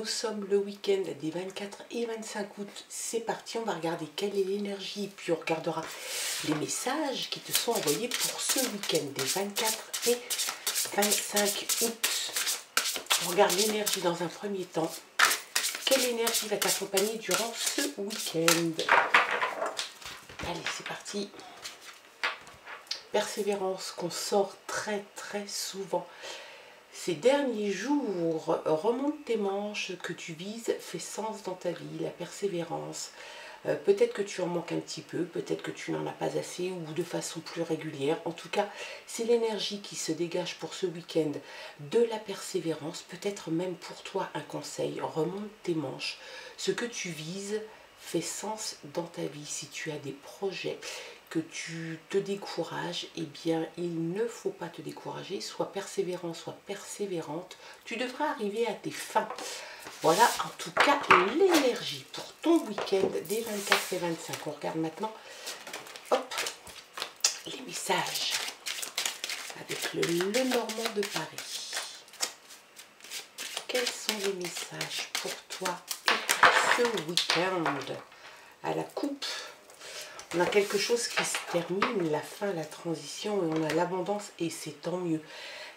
Nous sommes le week-end des 24 et 25 août. C'est parti, on va regarder quelle est l'énergie. Puis on regardera les messages qui te sont envoyés pour ce week-end des 24 et 25 août. On regarde l'énergie dans un premier temps. Quelle énergie va t'accompagner durant ce week-end? Allez, c'est parti. Persévérance qu'on sort très souvent. Ces derniers jours, remonte tes manches, que tu vises fait sens dans ta vie, la persévérance. Peut-être que tu en manques un petit peu, peut-être que tu n'en as pas assez ou de façon plus régulière. En tout cas, c'est l'énergie qui se dégage pour ce week-end de la persévérance. Peut-être même pour toi un conseil, remonte tes manches. Ce que tu vises fait sens dans ta vie. Si tu as des projets, que tu te décourages, eh bien il ne faut pas te décourager, sois persévérant, sois persévérante, tu devras arriver à tes fins. Voilà en tout cas l'énergie pour ton week-end des 24 et 25. On regarde maintenant, hop, les messages avec le Normand de Paris. Quels sont les messages pour toi et pour ce week-end? À la coupe, on a quelque chose qui se termine, la fin, la transition, et on a l'abondance, et c'est tant mieux.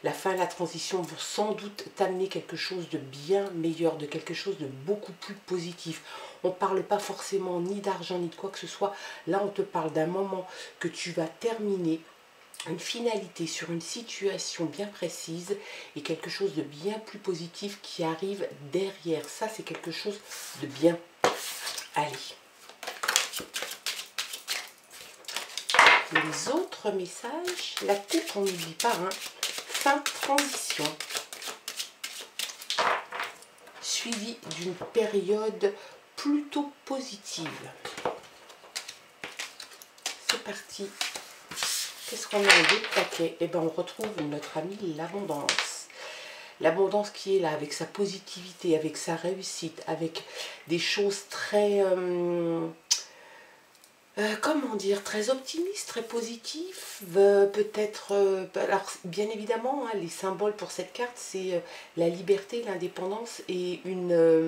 La fin, la transition vont sans doute t'amener quelque chose de bien meilleur, de quelque chose de beaucoup plus positif. On ne parle pas forcément ni d'argent, ni de quoi que ce soit. Là, on te parle d'un moment que tu vas terminer, une finalité sur une situation bien précise, et quelque chose de bien plus positif qui arrive derrière. Ça, c'est quelque chose de bien. Allez. Les autres messages, la coupe, on n'oublie pas, hein. Fin transition, suivi d'une période plutôt positive. C'est parti. Qu'est-ce qu'on a en deux paquets? Eh bien, on retrouve notre ami l'abondance. L'abondance qui est là, avec sa positivité, avec sa réussite, avec des choses très... comment dire, très optimiste, très positif, peut-être, alors bien évidemment, hein, les symboles pour cette carte, c'est la liberté, l'indépendance et une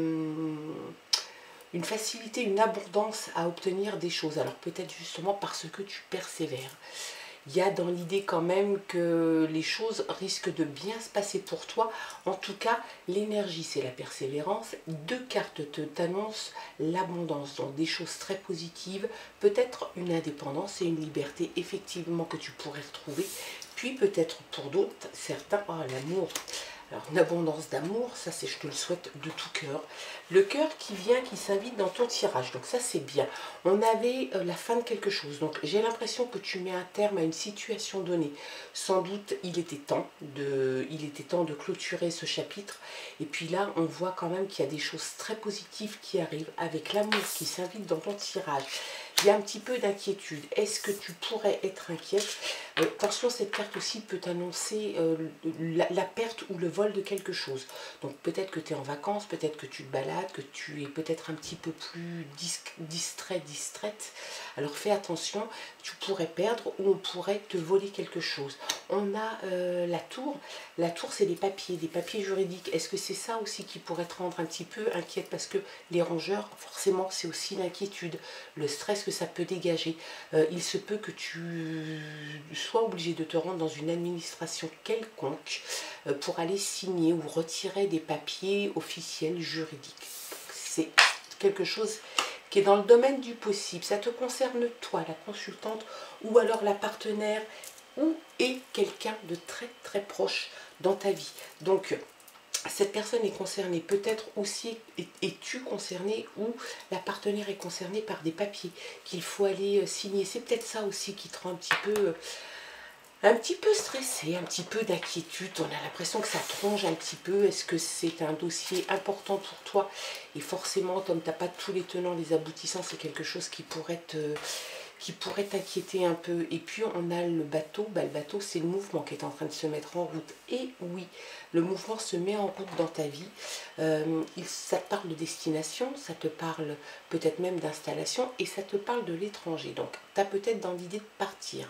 facilité, une abondance à obtenir des choses. Alors peut-être justement parce que tu persévères. Il y a dans l'idée quand même que les choses risquent de bien se passer pour toi. En tout cas, l'énergie, c'est la persévérance. Deux cartes t'annoncent l'abondance, donc des choses très positives. Peut-être une indépendance et une liberté, effectivement, que tu pourrais retrouver. Puis peut-être pour d'autres, certains, oh, l'amour. Alors, une abondance d'amour, ça c'est, je te le souhaite de tout cœur. Le cœur qui vient, qui s'invite dans ton tirage, donc ça c'est bien. On avait la fin de quelque chose, donc j'ai l'impression que tu mets un terme à une situation donnée. Sans doute, il était temps de clôturer ce chapitre. Et puis là, on voit quand même qu'il y a des choses très positives qui arrivent avec l'amour qui s'invite dans ton tirage. Il y a un petit peu d'inquiétude. Est-ce que tu pourrais être inquiète? Attention, cette carte aussi peut annoncer la perte ou le vol de quelque chose. Donc peut-être que tu es en vacances, peut-être que tu te balades, que tu es peut-être un petit peu plus distrait, distraite. Alors fais attention, tu pourrais perdre ou on pourrait te voler quelque chose. On a la tour. La tour, c'est des papiers juridiques. Est-ce que c'est ça aussi qui pourrait te rendre un petit peu inquiète? Parce que les rongeurs, forcément, c'est aussi l'inquiétude, le stress que ça peut dégager. Il se peut que tu sois obligé de te rendre dans une administration quelconque pour aller signer ou retirer des papiers officiels juridiques. C'est quelque chose qui est dans le domaine du possible. Ça te concerne toi, la consultante, ou alors la partenaire, ou est quelqu'un de très proche dans ta vie. Donc, cette personne est concernée, peut-être aussi es-tu concerné ou la partenaire est concernée par des papiers qu'il faut aller signer. C'est peut-être ça aussi qui te rend un petit peu stressé, un petit peu d'inquiétude. On a l'impression que ça te ronge un petit peu. Est-ce que c'est un dossier important pour toi? Et forcément, comme tu n'as pas tous les tenants, les aboutissants, c'est quelque chose qui pourrait t'inquiéter un peu. Et puis on a le bateau. Le bateau, c'est le mouvement qui est en train de se mettre en route. Et oui, le mouvement se met en route dans ta vie. Ça te parle de destination, ça te parle peut-être même d'installation, et ça te parle de l'étranger. Donc tu as peut-être dans l'idée de partir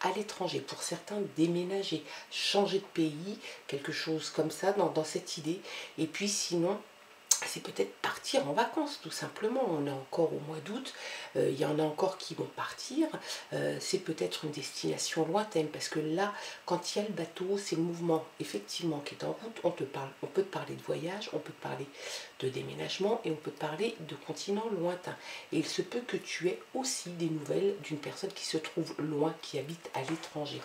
à l'étranger, pour certains déménager, changer de pays, quelque chose comme ça dans cette idée. Et puis sinon, c'est peut-être partir en vacances tout simplement. On est encore au mois d'août, il y en a encore qui vont partir. C'est peut-être une destination lointaine parce que là, quand il y a le bateau, c'est le mouvement effectivement qui est en route. On peut te parler de voyage, on peut te parler de déménagement et on peut te parler de continents lointains. Et il se peut que tu aies aussi des nouvelles d'une personne qui se trouve loin, qui habite à l'étranger.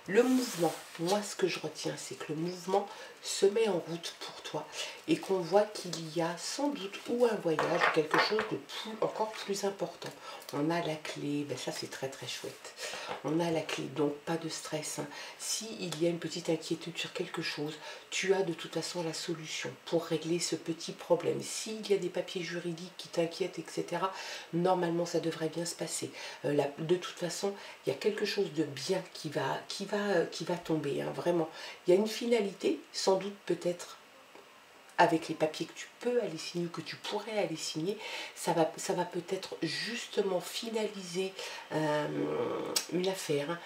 Le mouvement, moi ce que je retiens, c'est que le mouvement se met en route pour toi et qu'on voit qu'il y a sans doute ou un voyage ou quelque chose de encore plus important. On a la clé, ben ça c'est très très chouette. On a la clé, donc pas de stress. Hein. S'il y a une petite inquiétude sur quelque chose, tu as de toute façon la solution pour régler ce petit problème. S'il y a des papiers juridiques qui t'inquiètent, etc., normalement ça devrait bien se passer. De toute façon, il y a quelque chose de bien qui va tomber, hein, vraiment. Il y a une finalité, sans doute peut-être avec les papiers que tu peux aller signer, que tu pourrais aller signer, ça va peut-être justement finaliser une affaire,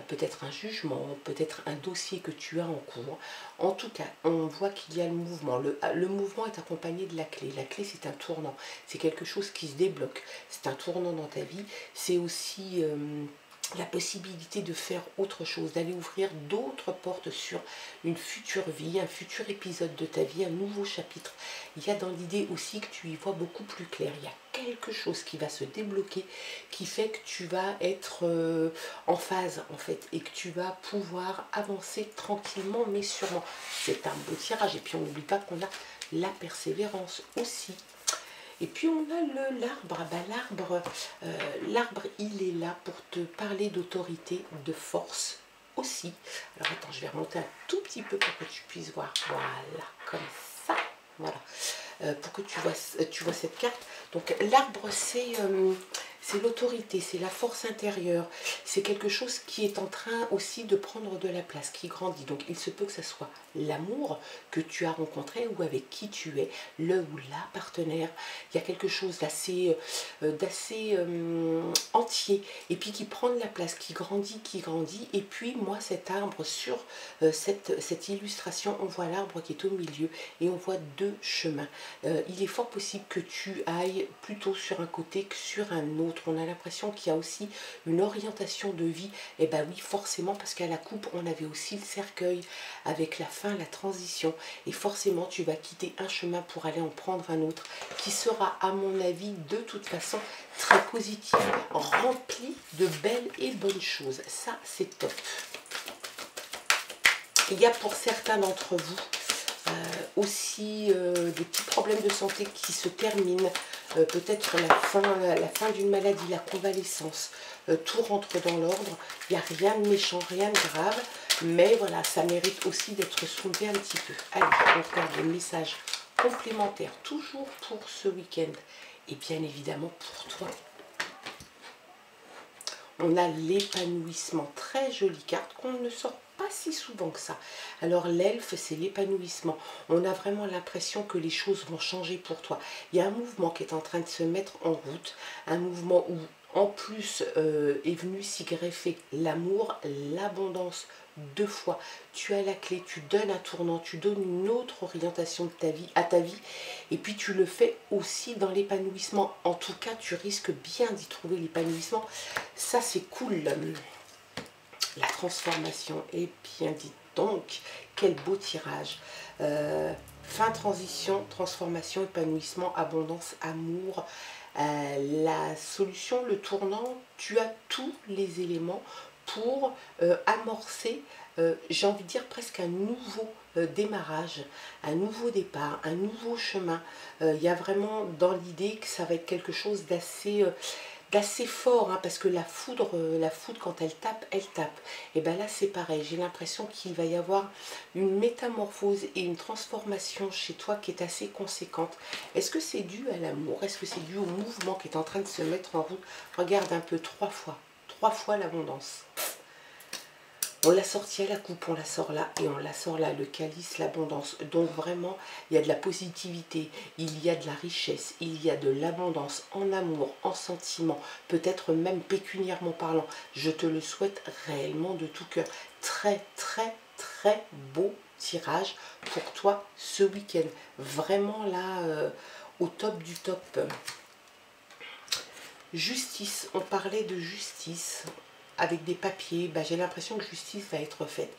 peut-être un jugement, peut-être un dossier que tu as en cours. En tout cas, on voit qu'il y a le mouvement. Le mouvement est accompagné de la clé. La clé, c'est un tournant. C'est quelque chose qui se débloque. C'est un tournant dans ta vie. C'est aussi la possibilité de faire autre chose, d'aller ouvrir d'autres portes sur une future vie, un futur épisode de ta vie, un nouveau chapitre. Il y a dans l'idée aussi que tu y vois beaucoup plus clair. Il y a quelque chose qui va se débloquer, qui fait que tu vas être en phase en fait, et que tu vas pouvoir avancer tranquillement mais sûrement. C'est un beau tirage, et puis on n'oublie pas qu'on a la persévérance aussi. Et puis on a l'arbre. L'arbre, il est là pour te parler d'autorité, de force aussi. Alors attends, je vais remonter un tout petit peu pour que tu puisses voir. Voilà, comme ça. Voilà. Pour que tu vois cette carte. Donc l'arbre, c'est l'autorité, c'est la force intérieure. C'est quelque chose qui est en train aussi de prendre de la place, qui grandit. Donc il se peut que ce soit l'amour que tu as rencontré ou avec qui tu es, le ou la partenaire. Il y a quelque chose d'assez entier et puis qui prend de la place, qui grandit. Et puis moi, cet arbre, sur cette illustration, on voit l'arbre qui est au milieu et on voit deux chemins. Il est fort possible que tu ailles plutôt sur un côté que sur un autre. On a l'impression qu'il y a aussi une orientation de vie. Et bien oui, forcément, parce qu'à la coupe, on avait aussi le cercueil avec la fin, la transition. Et forcément, tu vas quitter un chemin pour aller en prendre un autre qui sera, à mon avis, de toute façon, très positif, rempli de belles et bonnes choses. Ça, c'est top. Il y a pour certains d'entre vous aussi des petits problèmes de santé qui se terminent, peut-être la fin d'une maladie, la convalescence, tout rentre dans l'ordre, il n'y a rien de méchant, rien de grave, mais voilà, ça mérite aussi d'être soulevé un petit peu. Allez, on regarde le message complémentaire, toujours pour ce week-end, et bien évidemment pour toi. On a l'épanouissement, très jolie carte qu'on ne sort pas si souvent que ça. Alors l'elfe, c'est l'épanouissement. On a vraiment l'impression que les choses vont changer pour toi. Il y a un mouvement qui est en train de se mettre en route, un mouvement où en plus est venu s'y greffer l'amour, l'abondance. Deux fois, tu as la clé, tu donnes un tournant, tu donnes une autre orientation de à ta vie, et puis tu le fais aussi dans l'épanouissement. En tout cas, tu risques bien d'y trouver l'épanouissement. Ça, c'est cool. La transformation, et bien dit donc, quel beau tirage. Fin, transition, transformation, épanouissement, abondance, amour. La solution, le tournant, tu as tous les éléments pour amorcer, j'ai envie de dire presque un nouveau démarrage, un nouveau départ, un nouveau chemin. Il y a vraiment dans l'idée que ça va être quelque chose d'assez fort, hein, parce que la foudre quand elle tape, et bien là c'est pareil, j'ai l'impression qu'il va y avoir une métamorphose et une transformation chez toi qui est assez conséquente. Est-ce que c'est dû à l'amour? Est-ce que c'est dû au mouvement qui est en train de se mettre en route? Regarde un peu, trois fois l'abondance. On l'a sorti à la coupe, on la sort là et on la sort là, le calice, l'abondance. Donc vraiment, il y a de la positivité, il y a de la richesse, il y a de l'abondance en amour, en sentiment, peut-être même pécuniairement parlant. Je te le souhaite réellement de tout cœur. Très, très, très beau tirage pour toi ce week-end. Vraiment là, au top du top. Justice, on parlait de justice avec des papiers. Bah, j'ai l'impression que justice va être faite.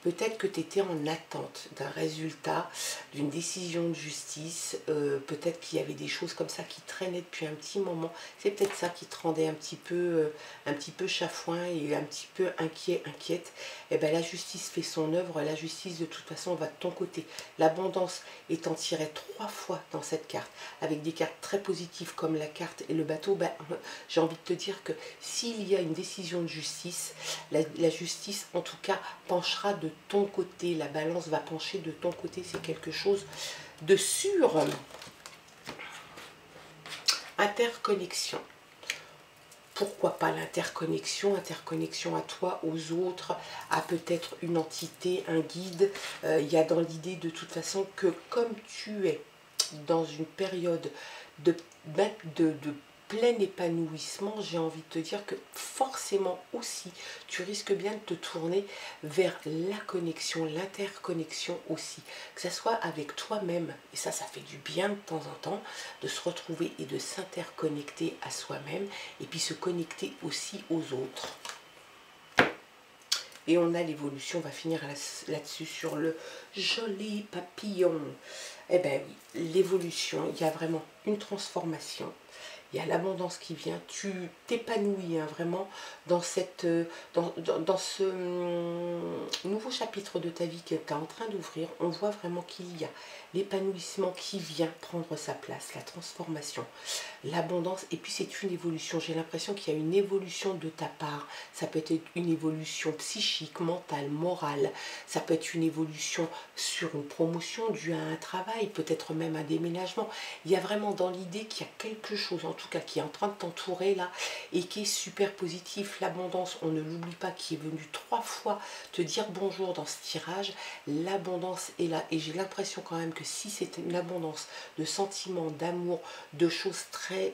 Peut-être que tu étais en attente d'un résultat, d'une décision de justice. Peut-être qu'il y avait des choses comme ça qui traînaient depuis un petit moment. C'est peut-être ça qui te rendait un petit peu chafouin et un petit peu inquiète. Et bien la justice fait son œuvre. La justice de toute façon va de ton côté. L'abondance étant tirée 3 fois dans cette carte, avec des cartes très positives comme la carte et le bateau. Ben, j'ai envie de te dire que s'il y a une décision de justice, la justice en tout cas penchera de ton côté, la balance va pencher de ton côté, c'est quelque chose de sûr. Interconnexion. Pourquoi pas l'interconnexion, interconnexion à toi, aux autres, à peut-être une entité, un guide. Il y a dans l'idée de toute façon que comme tu es dans une période de plein épanouissement, j'ai envie de te dire que forcément aussi, tu risques bien de te tourner vers la connexion, l'interconnexion aussi. Que ce soit avec toi-même, et ça fait du bien de temps en temps, de se retrouver et de s'interconnecter à soi-même, et puis se connecter aussi aux autres. Et on a l'évolution, on va finir là-dessus sur le joli papillon. Eh bien oui, l'évolution, il y a vraiment une transformation. Il y a l'abondance qui vient, tu t'épanouis hein, vraiment dans, dans ce nouveau chapitre de ta vie que tu es en train d'ouvrir. On voit vraiment qu'il y a l'épanouissement qui vient prendre sa place, la transformation, l'abondance. Et puis c'est une évolution, j'ai l'impression qu'il y a une évolution de ta part. Ça peut être une évolution psychique, mentale, morale. Ça peut être une évolution sur une promotion due à un travail, peut-être même un déménagement. Il y a vraiment dans l'idée qu'il y a quelque chose, en tout cas, qui est en train de t'entourer là, et qui est super positif. L'abondance, on ne l'oublie pas, qui est venu 3 fois te dire bonjour dans ce tirage. L'abondance est là, et j'ai l'impression quand même que si c'est une abondance de sentiments, d'amour, de choses très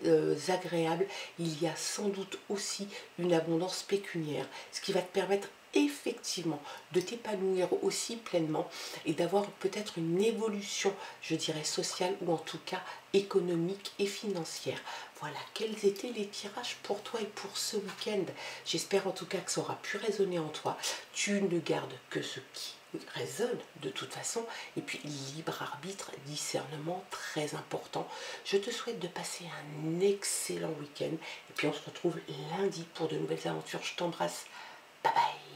agréables, il y a sans doute aussi une abondance pécuniaire, ce qui va te permettre effectivement de t'épanouir aussi pleinement et d'avoir peut-être une évolution, je dirais, sociale ou en tout cas économique et financière. Voilà, quels étaient les tirages pour toi et pour ce week-end. J'espère en tout cas que ça aura pu résonner en toi. Tu ne gardes que ce qui résonne de toute façon, et puis libre arbitre, discernement très important. Je te souhaite de passer un excellent week-end et puis on se retrouve lundi pour de nouvelles aventures. Je t'embrasse, bye bye.